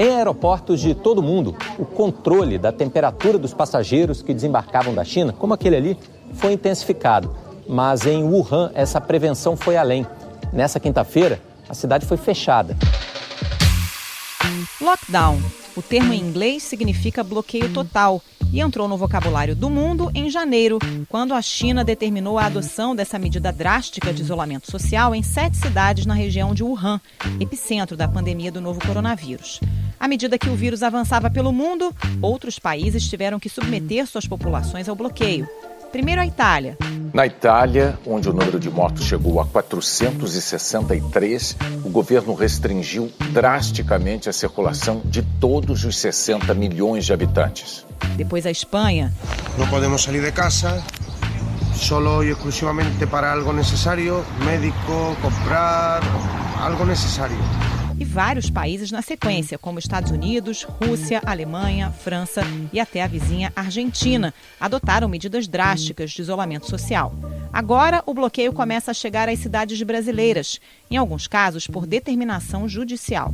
Em aeroportos de todo o mundo, o controle da temperatura dos passageiros que desembarcavam da China, como aquele ali, foi intensificado. Mas em Wuhan, essa prevenção foi além. Nessa quinta-feira, a cidade foi fechada. Lockdown. O termo em inglês significa bloqueio total e entrou no vocabulário do mundo em janeiro, quando a China determinou a adoção dessa medida drástica de isolamento social em 7 cidades na região de Wuhan, epicentro da pandemia do novo coronavírus. À medida que o vírus avançava pelo mundo, outros países tiveram que submeter suas populações ao bloqueio. Primeiro a Itália. Na Itália, onde o número de mortos chegou a 463, o governo restringiu drasticamente a circulação de todos os 60 milhões de habitantes. Depois a Espanha. Não podemos sair de casa, solo e exclusivamente para algo necessário, médico, comprar, algo necessário. E vários países na sequência, como Estados Unidos, Rússia, Alemanha, França e até a vizinha Argentina, adotaram medidas drásticas de isolamento social. Agora, o bloqueio começa a chegar às cidades brasileiras, em alguns casos por determinação judicial.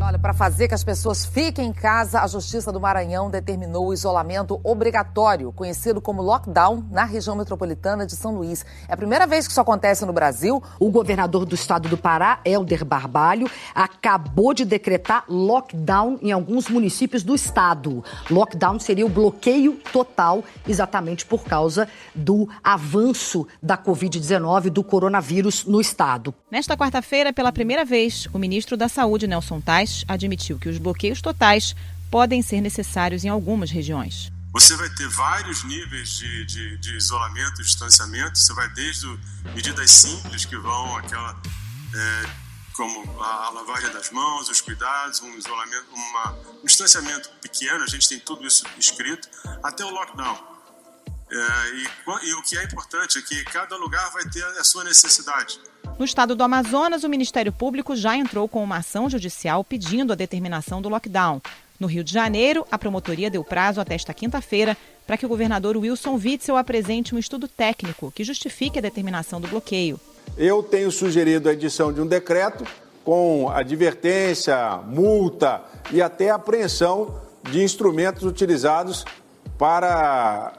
Olha, para fazer que as pessoas fiquem em casa, a Justiça do Maranhão determinou o isolamento obrigatório, conhecido como lockdown, na região metropolitana de São Luís. É a primeira vez que isso acontece no Brasil. O governador do estado do Pará, Helder Barbalho, acabou de decretar lockdown em alguns municípios do estado. Lockdown seria o bloqueio total, exatamente por causa do avanço da Covid-19, do coronavírus no estado. Nesta quarta-feira, pela primeira vez, o ministro da Saúde, Nelson Tais, admitiu que os bloqueios totais podem ser necessários em algumas regiões. Você vai ter vários níveis de isolamento, de distanciamento. Você vai desde medidas simples que vão como a lavagem das mãos, os cuidados, um isolamento, um distanciamento pequeno. A gente tem tudo isso escrito, até o lockdown. E o que é importante é que cada lugar vai ter a sua necessidade. No estado do Amazonas, o Ministério Público já entrou com uma ação judicial pedindo a determinação do lockdown. No Rio de Janeiro, a promotoria deu prazo até esta quinta-feira para que o governador Wilson Witzel apresente um estudo técnico que justifique a determinação do bloqueio. Eu tenho sugerido a edição de um decreto com advertência, multa e até apreensão de instrumentos utilizados para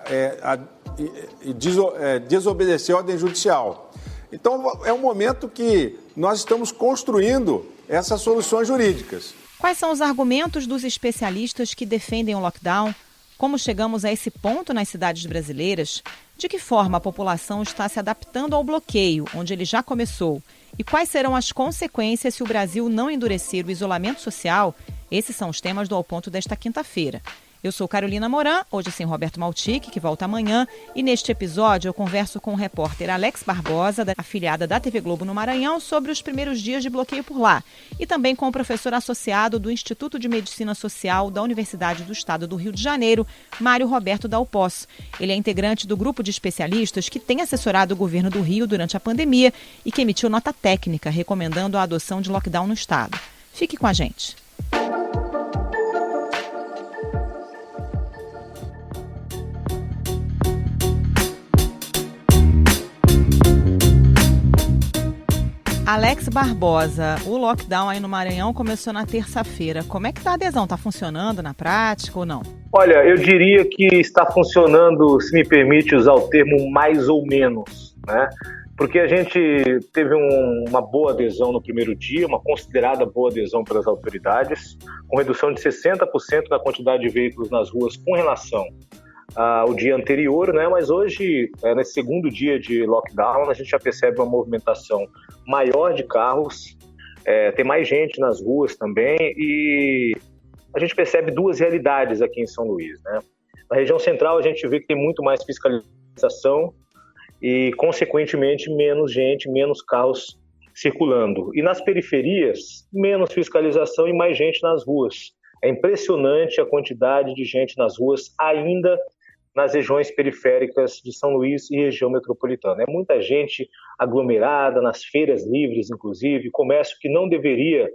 desobedecer a ordem judicial. Então, é um momento que nós estamos construindo essas soluções jurídicas. Quais são os argumentos dos especialistas que defendem o lockdown? Como chegamos a esse ponto nas cidades brasileiras? De que forma a população está se adaptando ao bloqueio, onde ele já começou? E quais serão as consequências se o Brasil não endurecer o isolamento social? Esses são os temas do Ao Ponto desta quinta-feira. Eu sou Carolina Moran, hoje sem Roberto Maltic, que volta amanhã. E neste episódio eu converso com o repórter Alex Barbosa, afiliada da TV Globo no Maranhão, sobre os primeiros dias de bloqueio por lá. E também com o professor associado do Instituto de Medicina Social da Universidade do Estado do Rio de Janeiro, Mário Roberto Dalpós. Ele é integrante do grupo de especialistas que tem assessorado o governo do Rio durante a pandemia e que emitiu nota técnica recomendando a adoção de lockdown no estado. Fique com a gente. Alex Barbosa, o lockdown aí no Maranhão começou na terça-feira. Como é que está a adesão? Está funcionando na prática ou não? Olha, eu diria que está funcionando, se me permite usar o termo mais ou menos, né? Porque a gente teve uma boa adesão no primeiro dia, uma considerada boa adesão pelas autoridades, com redução de 60% da quantidade de veículos nas ruas com relação ao dia anterior, né? Mas hoje, nesse segundo dia de lockdown, a gente já percebe uma movimentação maior de carros, tem mais gente nas ruas também, e a gente percebe duas realidades aqui em São Luís, né? Na região central a gente vê que tem muito mais fiscalização e, consequentemente, menos gente, menos carros circulando. E nas periferias, menos fiscalização e mais gente nas ruas. É impressionante a quantidade de gente nas ruas ainda nas regiões periféricas de São Luís e região metropolitana. É muita gente aglomerada, nas feiras livres, inclusive, comércio que não deveria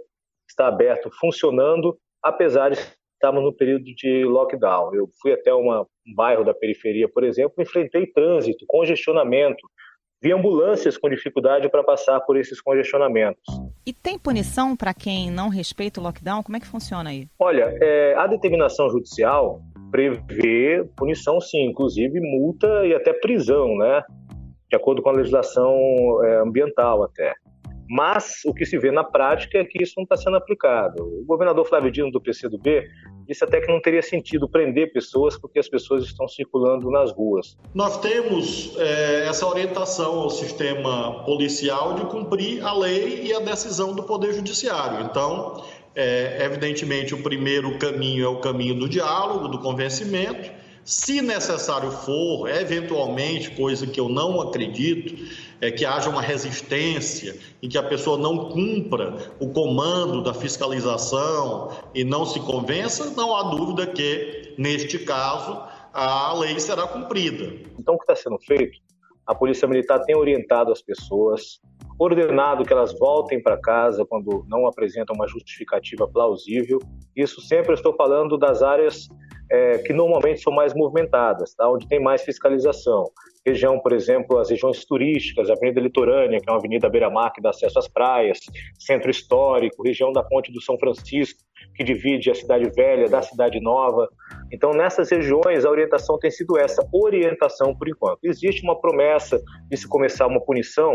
estar aberto, funcionando, apesar de estarmos no período de lockdown. Eu fui até um bairro da periferia, por exemplo, enfrentei trânsito, congestionamento, vi ambulâncias com dificuldade para passar por esses congestionamentos. E tem punição para quem não respeita o lockdown? Como é que funciona aí? Olha, a determinação judicial prevê punição sim, inclusive multa e até prisão, né? De acordo com a legislação ambiental até. Mas o que se vê na prática é que isso não está sendo aplicado. O governador Flávio Dino, do PCdoB, disse até que não teria sentido prender pessoas porque as pessoas estão circulando nas ruas. Nós temos essa orientação ao sistema policial de cumprir a lei e a decisão do Poder Judiciário. Então, evidentemente, o primeiro caminho é o caminho do diálogo, do convencimento. Se necessário for, eventualmente, coisa que eu não acredito, é que haja uma resistência e que a pessoa não cumpra o comando da fiscalização e não se convença, não há dúvida que, neste caso, a lei será cumprida. Então, o que está sendo feito? A Polícia Militar tem orientado as pessoas, ordenado que elas voltem para casa quando não apresentam uma justificativa plausível. Isso sempre eu estou falando das áreas que normalmente são mais movimentadas, tá? Onde tem mais fiscalização. Região, por exemplo, as regiões turísticas, a Avenida Litorânea, que é uma avenida beira-mar que dá acesso às praias, Centro Histórico, região da Ponte do São Francisco, que divide a Cidade Velha da Cidade Nova. Então, nessas regiões, a orientação tem sido essa, orientação por enquanto. Existe uma promessa de se começar uma punição.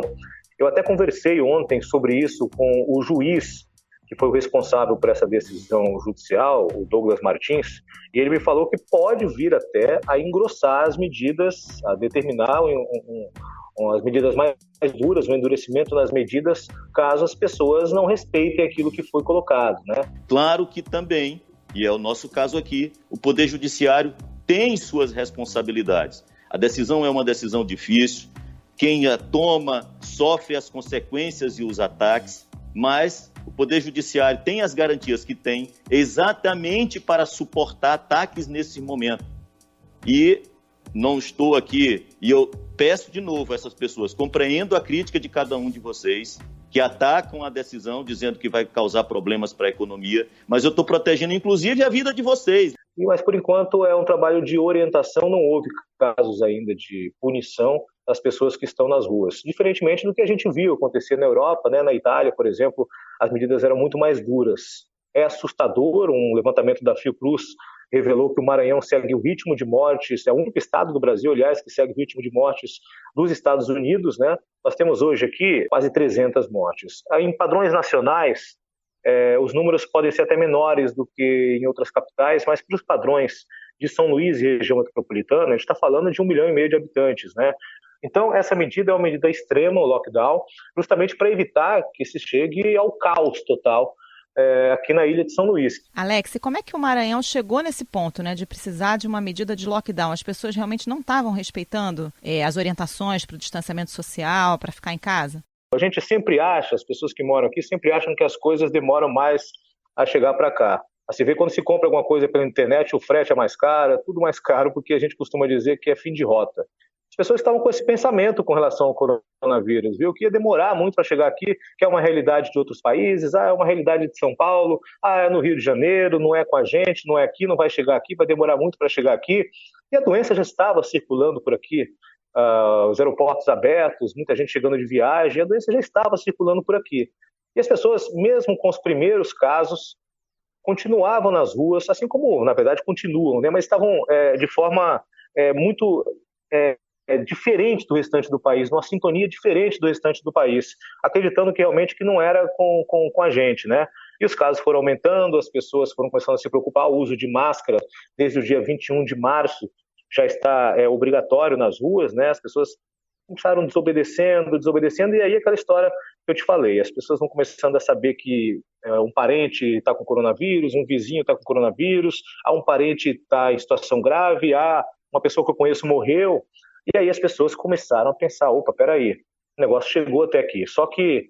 Eu até conversei ontem sobre isso com o juiz que foi o responsável por essa decisão judicial, o Douglas Martins, e ele me falou que pode vir até a engrossar as medidas, a determinar as medidas mais duras, o endurecimento nas medidas, caso as pessoas não respeitem aquilo que foi colocado, né? Claro que também, e é o nosso caso aqui, o Poder Judiciário tem suas responsabilidades. A decisão é uma decisão difícil, quem a toma sofre as consequências e os ataques, mas o Poder Judiciário tem as garantias que tem exatamente para suportar ataques nesse momento. E não estou aqui, e eu peço de novo a essas pessoas, compreendo a crítica de cada um de vocês, que atacam a decisão dizendo que vai causar problemas para a economia, mas eu estou protegendo inclusive a vida de vocês. Mas por enquanto é um trabalho de orientação, não houve casos ainda de punição das pessoas que estão nas ruas. Diferentemente do que a gente viu acontecer na Europa, né? Na Itália, por exemplo, as medidas eram muito mais duras. É assustador, um levantamento da Fiocruz revelou que o Maranhão segue o ritmo de mortes, é o único estado do Brasil, aliás, que segue o ritmo de mortes dos Estados Unidos, né? Nós temos hoje aqui quase 300 mortes. Em padrões nacionais, os números podem ser até menores do que em outras capitais, mas para os padrões de São Luís e região metropolitana, a gente está falando de 1,5 milhão de habitantes, né? Então, essa medida é uma medida extrema, o lockdown, justamente para evitar que se chegue ao caos total aqui na ilha de São Luís. Alex, e como é que o Maranhão chegou nesse ponto, né, de precisar de uma medida de lockdown? As pessoas realmente não estavam respeitando as orientações para o distanciamento social, para ficar em casa? A gente sempre acha, as pessoas que moram aqui sempre acham que as coisas demoram mais a chegar para cá. Você vê quando se compra alguma coisa pela internet, o frete é mais caro, é tudo mais caro, porque a gente costuma dizer que é fim de rota. As pessoas estavam com esse pensamento com relação ao coronavírus, viu? Que ia demorar muito para chegar aqui, que é uma realidade de outros países, é uma realidade de São Paulo, é no Rio de Janeiro, não é com a gente, não é aqui, não vai chegar aqui, vai demorar muito para chegar aqui. E a doença já estava circulando por aqui, os aeroportos abertos, muita gente chegando de viagem, a doença já estava circulando por aqui. E as pessoas, mesmo com os primeiros casos, continuavam nas ruas, assim como, na verdade, continuam, né? Mas estavam de forma muito diferente do restante do país, numa sintonia diferente do restante do país, acreditando que realmente que não era com a gente, né? E os casos foram aumentando, as pessoas foram começando a se preocupar, o uso de máscara desde o dia 21 de março já está obrigatório nas ruas, né? As pessoas começaram desobedecendo, e aí aquela história que eu te falei, as pessoas vão começando a saber que um parente está com coronavírus, um vizinho está com coronavírus, um parente está em situação grave, uma pessoa que eu conheço morreu, e aí as pessoas começaram a pensar, opa, peraí, o negócio chegou até aqui, só que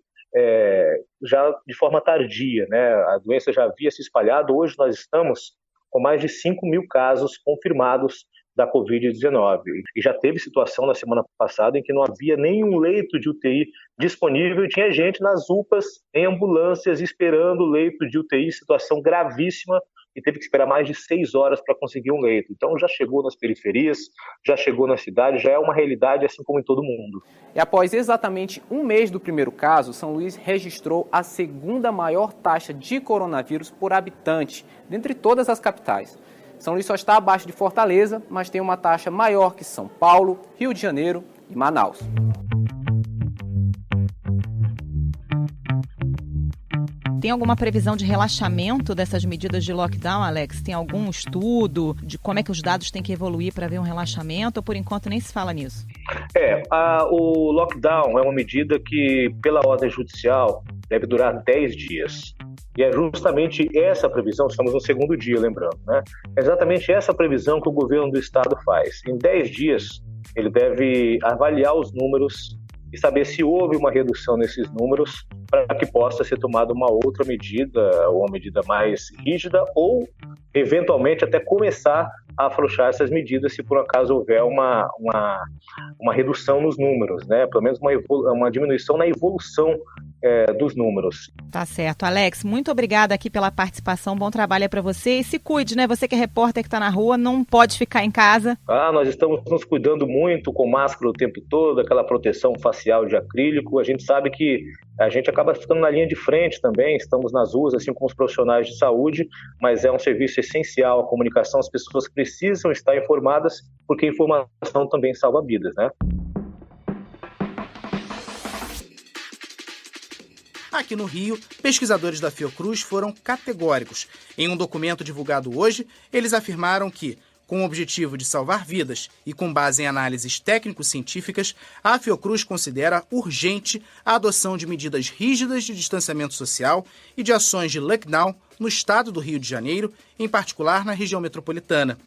já de forma tardia, né? A doença já havia se espalhado, hoje nós estamos com mais de 5 mil casos confirmados da Covid-19. E já teve situação na semana passada em que não havia nenhum leito de UTI disponível, tinha gente nas UPAs, em ambulâncias, esperando leito de UTI, situação gravíssima, e teve que esperar mais de 6 horas para conseguir um leito. Então já chegou nas periferias, já chegou na cidade, já é uma realidade assim como em todo mundo. E após exatamente um mês do primeiro caso, São Luís registrou a segunda maior taxa de coronavírus por habitante, dentre todas as capitais. São Luís só está abaixo de Fortaleza, mas tem uma taxa maior que São Paulo, Rio de Janeiro e Manaus. Tem alguma previsão de relaxamento dessas medidas de lockdown, Alex? Tem algum estudo de como é que os dados têm que evoluir para ver um relaxamento ou por enquanto nem se fala nisso? O lockdown é uma medida que, pela ordem judicial, deve durar 10 dias. E é justamente essa previsão, estamos no segundo dia, lembrando, né? É exatamente essa previsão que o governo do estado faz. Em 10 dias, ele deve avaliar os números e saber se houve uma redução nesses números para que possa ser tomada uma outra medida, ou uma medida mais rígida, ou eventualmente até começar a afrouxar essas medidas se por acaso houver uma redução nos números, né? Pelo menos uma diminuição na evolução dos números. Tá certo. Alex, muito obrigada aqui pela participação, bom trabalho para você e se cuide, né? Você que é repórter que está na rua, não pode ficar em casa. Nós estamos nos cuidando muito com máscara o tempo todo, aquela proteção facial de acrílico. A gente sabe que a gente acaba ficando na linha de frente também, estamos nas ruas, assim como os profissionais de saúde, mas é um serviço essencial, a comunicação, as pessoas precisam estar informadas, porque informação também salva vidas, né? Aqui no Rio, pesquisadores da Fiocruz foram categóricos. Em um documento divulgado hoje, eles afirmaram que, com o objetivo de salvar vidas e com base em análises técnico-científicas, a Fiocruz considera urgente a adoção de medidas rígidas de distanciamento social e de ações de lockdown no estado do Rio de Janeiro, em particular na região metropolitana.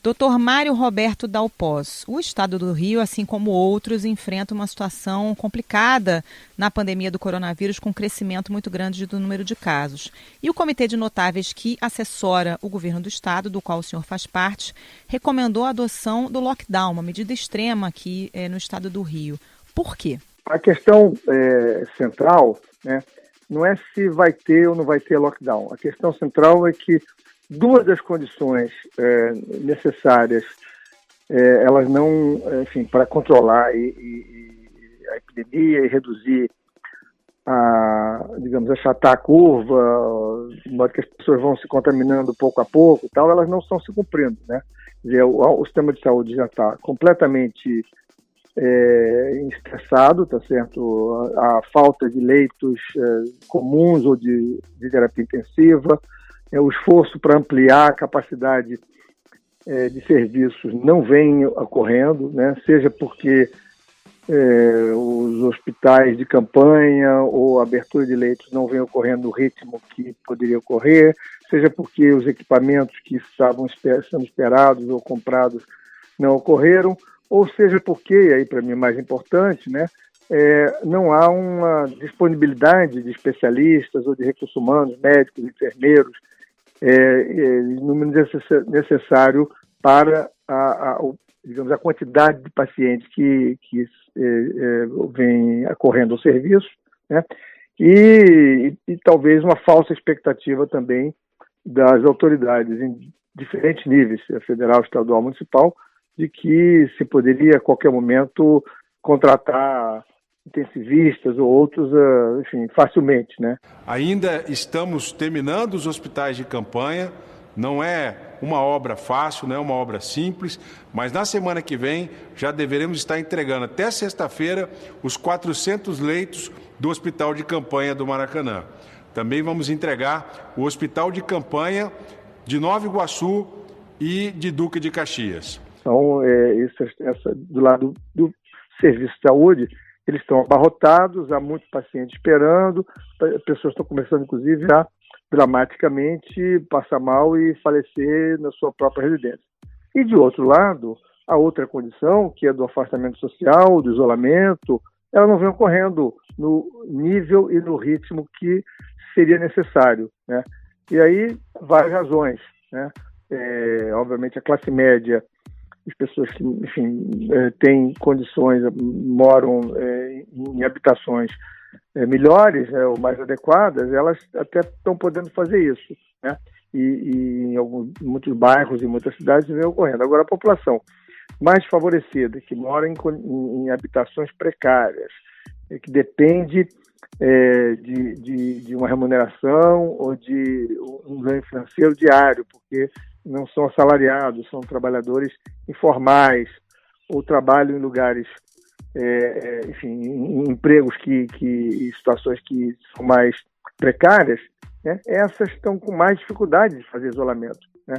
Dr. Mário Roberto Dalpós, o estado do Rio, assim como outros, enfrenta uma situação complicada na pandemia do coronavírus, com um crescimento muito grande do número de casos. E o Comitê de Notáveis que assessora o governo do estado, do qual o senhor faz parte, recomendou a adoção do lockdown, uma medida extrema aqui no estado do Rio. Por quê? A questão central, né, não é se vai ter ou não vai ter lockdown. A questão central é que duas das condições necessárias, elas não, enfim, para controlar a epidemia e reduzir, achatar a curva, de modo que as pessoas vão se contaminando pouco a pouco e tal, elas não estão se cumprindo, né? Quer dizer, o sistema de saúde já está completamente estressado, tá certo? A falta de leitos comuns ou de terapia intensiva, o esforço para ampliar a capacidade de serviços não vem ocorrendo, né? Seja porque os hospitais de campanha ou a abertura de leitos não vem ocorrendo no ritmo que poderia ocorrer, seja porque os equipamentos que estavam sendo esperados ou comprados não ocorreram, ou seja porque, e aí para mim é mais importante, né, não há uma disponibilidade de especialistas ou de recursos humanos, médicos, enfermeiros, número necessário para a quantidade de pacientes que vem ocorrendo ao serviço, né? E talvez uma falsa expectativa também das autoridades em diferentes níveis, federal, estadual, municipal, de que se poderia a qualquer momento contratar intensivistas ou outros, enfim, facilmente, né? Ainda estamos terminando os hospitais de campanha, não é uma obra fácil, não é uma obra simples, mas na semana que vem já deveremos estar entregando até sexta-feira os 400 leitos do hospital de campanha do Maracanã. Também vamos entregar o hospital de campanha de Nova Iguaçu e de Duque de Caxias. Então, do lado do serviço de saúde, eles estão abarrotados, há muitos pacientes esperando, pessoas estão começando, inclusive, a dramaticamente passar mal e falecer na sua própria residência. E, de outro lado, a outra condição, que é do afastamento social, do isolamento, ela não vem ocorrendo no nível e no ritmo que seria necessário, né? E aí, várias razões, né? Obviamente, a classe média, as pessoas que, enfim, têm condições, moram em habitações melhores, ou mais adequadas, elas até estão podendo fazer isso, né? e em muitos bairros e muitas cidades vem ocorrendo. Agora, a população mais favorecida, que mora em habitações precárias, que depende de uma remuneração ou de um ganho financeiro diário, porque não são assalariados, são trabalhadores informais, ou trabalham em lugares, em empregos e situações que são mais precárias, né? Essas estão com mais dificuldade de fazer isolamento, né?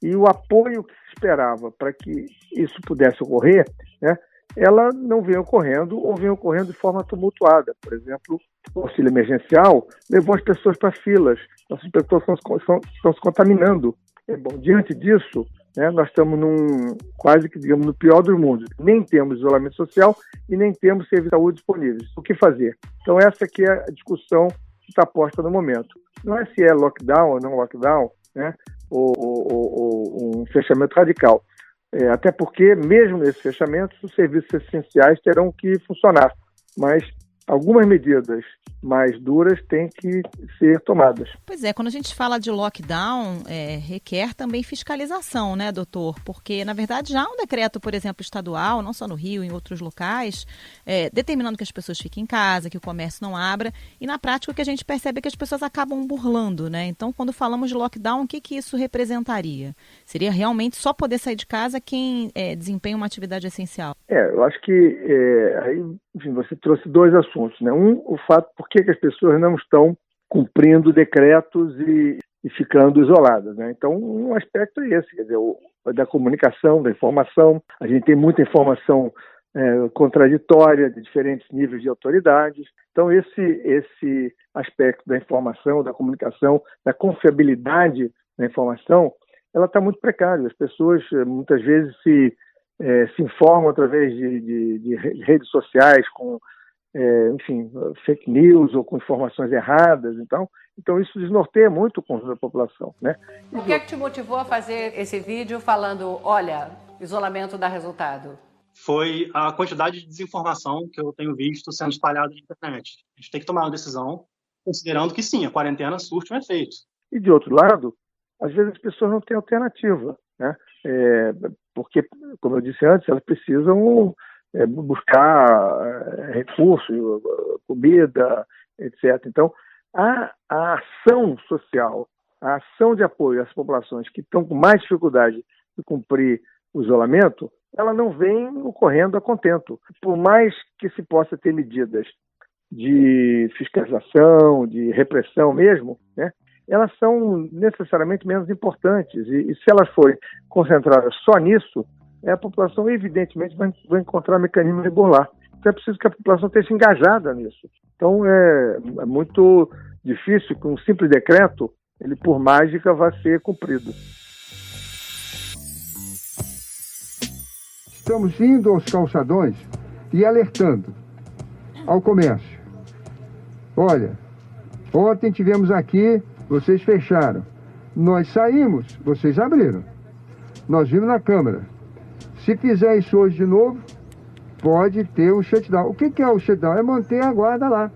E o apoio que se esperava para que isso pudesse ocorrer, né, ela não vem ocorrendo ou vem ocorrendo de forma tumultuada. Por exemplo, o auxílio emergencial levou as pessoas para filas, as pessoas estão se contaminando. Bom, diante disso, né, nós estamos quase que, digamos, no pior dos mundos. Nem temos isolamento social e nem temos serviços de saúde disponíveis. O que fazer? Então essa aqui é a discussão que está posta no momento. Não é se é lockdown ou não lockdown, né, ou um fechamento radical. Até porque, mesmo nesses fechamentos, os serviços essenciais terão que funcionar. Mas algumas medidas mais duras têm que ser tomadas. Pois é, quando a gente fala de lockdown, requer também fiscalização, né, doutor? Porque, na verdade, já há um decreto, por exemplo, estadual, não só no Rio, em outros locais, determinando que as pessoas fiquem em casa, que o comércio não abra, e na prática o que a gente percebe é que as pessoas acabam burlando, né? Então, quando falamos de lockdown, o que isso representaria? Seria realmente só poder sair de casa quem desempenha uma atividade essencial? Eu acho que aí, enfim, você trouxe dois assuntos, né? O fato por que as pessoas não estão cumprindo decretos e ficando isoladas, né? Então, um aspecto é esse, quer dizer, da comunicação, da informação. A gente tem muita informação contraditória de diferentes níveis de autoridades. Então, esse aspecto da informação, da comunicação, da confiabilidade da informação, ela está muito precária. As pessoas muitas vezes se informam através de redes sociais com, fake news ou com informações erradas. Então isso desnorteia muito o conjunto da população, né? O que é que te motivou a fazer esse vídeo falando, olha, isolamento dá resultado? Foi a quantidade de desinformação que eu tenho visto sendo espalhada na internet. A gente tem que tomar uma decisão considerando que sim, a quarentena surte um efeito. E de outro lado, às vezes as pessoas não têm alternativa, né? Porque, como eu disse antes, elas precisam buscar recursos, comida, etc. Então, a ação social, a ação de apoio às populações que estão com mais dificuldade de cumprir o isolamento, ela não vem ocorrendo a contento. Por mais que se possa ter medidas de fiscalização, de repressão mesmo, né, elas são necessariamente menos importantes. E se elas forem concentradas só nisso, a população evidentemente vai encontrar mecanismos de burlar. Então é preciso que a população esteja engajada nisso. Então é muito difícil que um simples decreto, ele por mágica, vá ser cumprido. Estamos indo aos calçadões e alertando ao comércio. Olha, ontem tivemos aqui, vocês fecharam. Nós saímos, vocês abriram. Nós vimos na Câmara. Se fizer isso hoje de novo, pode ter um shutdown. O que é o shutdown? É manter a guarda lá.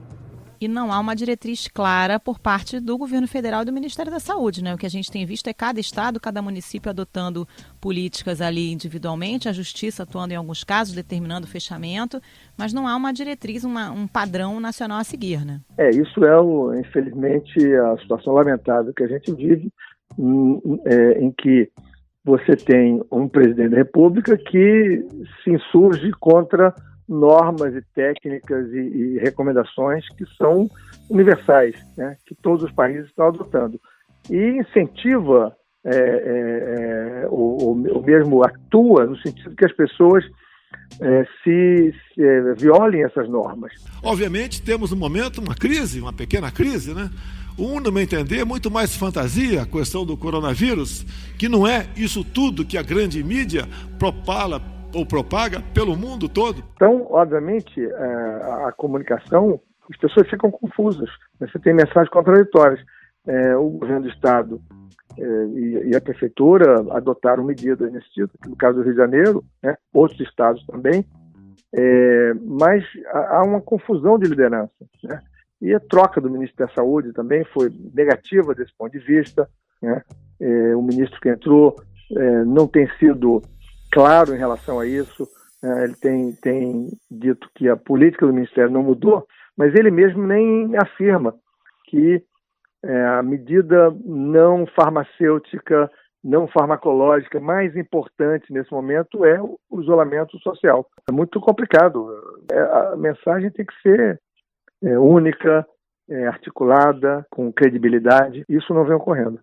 E não há uma diretriz clara por parte do governo federal e do Ministério da Saúde, né? O que a gente tem visto é cada estado, cada município adotando políticas ali individualmente, a justiça atuando em alguns casos, determinando o fechamento, mas não há uma diretriz, um padrão nacional a seguir, né? Isso infelizmente, a situação lamentável que a gente vive, em que você tem um presidente da República que se insurge contra normas e técnicas e recomendações que são universais, né, que todos os países estão adotando. E incentiva, ou mesmo atua no sentido que as pessoas violem essas normas. Obviamente temos no momento uma crise, uma pequena crise, né? No meu entender, é muito mais fantasia a questão do coronavírus, que não é isso tudo que a grande mídia propaga pelo mundo todo. Então, obviamente, a comunicação, as pessoas ficam confusas. Você tem mensagens contraditórias. O governo do Estado e a Prefeitura adotaram medidas nesse sentido, no caso do Rio de Janeiro, né, outros estados também, mas há uma confusão de liderança, né? E a troca do ministro da Saúde também foi negativa desse ponto de vista. né? O ministro que entrou não tem sido claro em relação a isso. Ele tem dito que a política do Ministério não mudou, mas ele mesmo nem afirma que a medida não farmacêutica, não farmacológica mais importante nesse momento é o isolamento social. É muito complicado. A mensagem tem que ser única, articulada, com credibilidade. Isso não vem ocorrendo.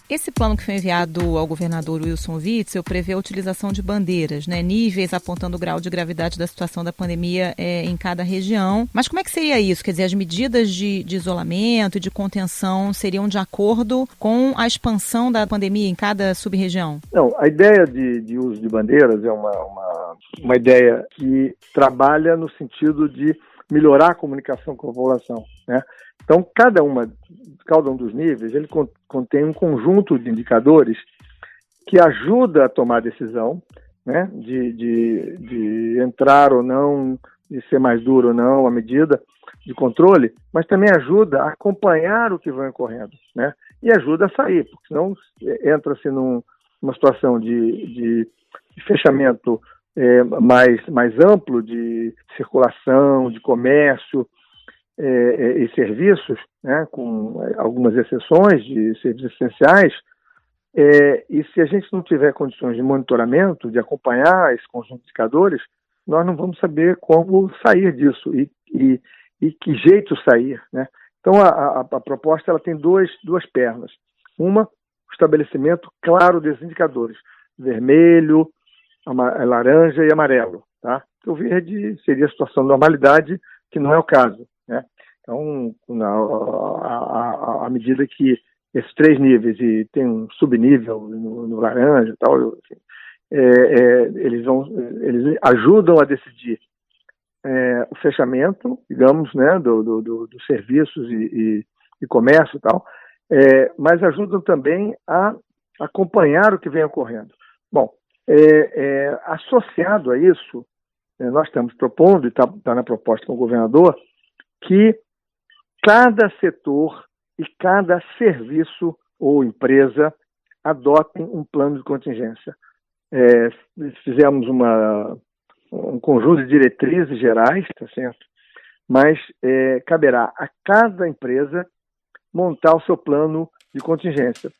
Esse plano que foi enviado ao governador Wilson Witzel prevê a utilização de bandeiras, né, níveis apontando o grau de gravidade da situação da pandemia em cada região. Mas como é que seria isso? Quer dizer, as medidas de isolamento e de contenção seriam de acordo com a expansão da pandemia em cada sub-região? Não, a ideia de uso de bandeiras é uma ideia que trabalha no sentido de melhorar a comunicação com a população, né? Então, cada um dos níveis, ele contém um conjunto de indicadores que ajuda a tomar decisão, né, de entrar ou não, de ser mais duro ou não a medida de controle, mas também ajuda a acompanhar o que vai ocorrendo, né, e ajuda a sair, porque senão entra-se numa situação de fechamento mais amplo, de circulação, de comércio, e serviços, né, com algumas exceções de serviços essenciais, e se a gente não tiver condições de monitoramento, de acompanhar esse conjunto de indicadores, nós não vamos saber como sair disso e que jeito sair, né? Então a proposta ela tem duas pernas. Uma, o estabelecimento claro desses indicadores, vermelho, laranja e amarelo, tá? O verde seria a situação de normalidade, que não é o caso, né? Então, à medida que esses 3 níveis, e tem um subnível no laranja e tal, assim, eles ajudam a decidir o fechamento, digamos, né, dos serviços e comércio e tal, mas ajudam também a acompanhar o que vem ocorrendo. Bom, associado a isso, nós estamos propondo, e está na proposta com o governador, que cada setor e cada serviço ou empresa adotem um plano de contingência. Fizemos um conjunto de diretrizes gerais, tá certo? Mas caberá a cada empresa montar o seu plano de contingência.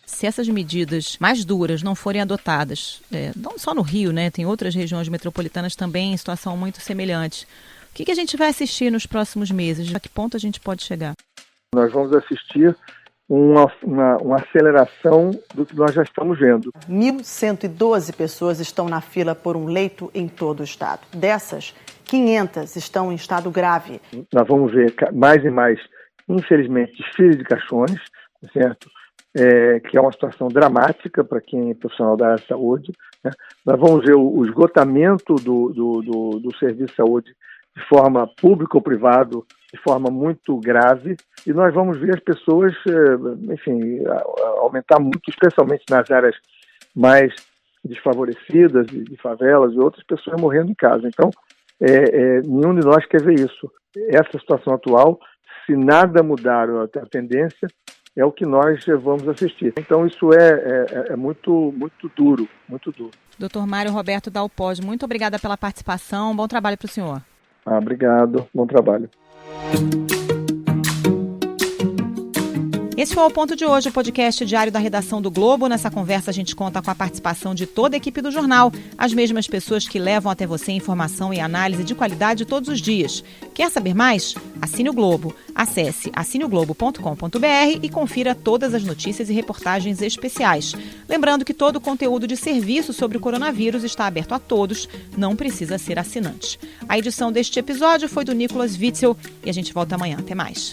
Se essas medidas mais duras não forem adotadas, não só no Rio, né, tem outras regiões metropolitanas também em situação muito semelhante, o que a gente vai assistir nos próximos meses? A que ponto a gente pode chegar? Nós vamos assistir uma aceleração do que nós já estamos vendo. 1.112 pessoas estão na fila por um leito em todo o estado. Dessas, 500 estão em estado grave. Nós vamos ver mais e mais, infelizmente, desfiles de caixões, certo? Que é uma situação dramática para quem é profissional da área de saúde, né? Nós vamos ver o esgotamento do serviço de saúde de forma pública ou privado, de forma muito grave, e nós vamos ver as pessoas, enfim, aumentar muito, especialmente nas áreas mais desfavorecidas, de favelas e outras pessoas morrendo em casa. Então, nenhum de nós quer ver isso. Essa situação atual, se nada mudar a tendência, é o que nós vamos assistir. Então, isso é muito, muito duro, muito duro. Dr. Mário Roberto Dalpós, muito obrigada pela participação. Bom trabalho para o senhor. Obrigado. Bom trabalho. Esse foi o Ponto de Hoje, o podcast diário da redação do Globo. Nessa conversa a gente conta com a participação de toda a equipe do jornal, as mesmas pessoas que levam até você informação e análise de qualidade todos os dias. Quer saber mais? Assine o Globo. Acesse assineoglobo.com.br e confira todas as notícias e reportagens especiais. Lembrando que todo o conteúdo de serviço sobre o coronavírus está aberto a todos, não precisa ser assinante. A edição deste episódio foi do Nicolas Witzel e a gente volta amanhã. Até mais.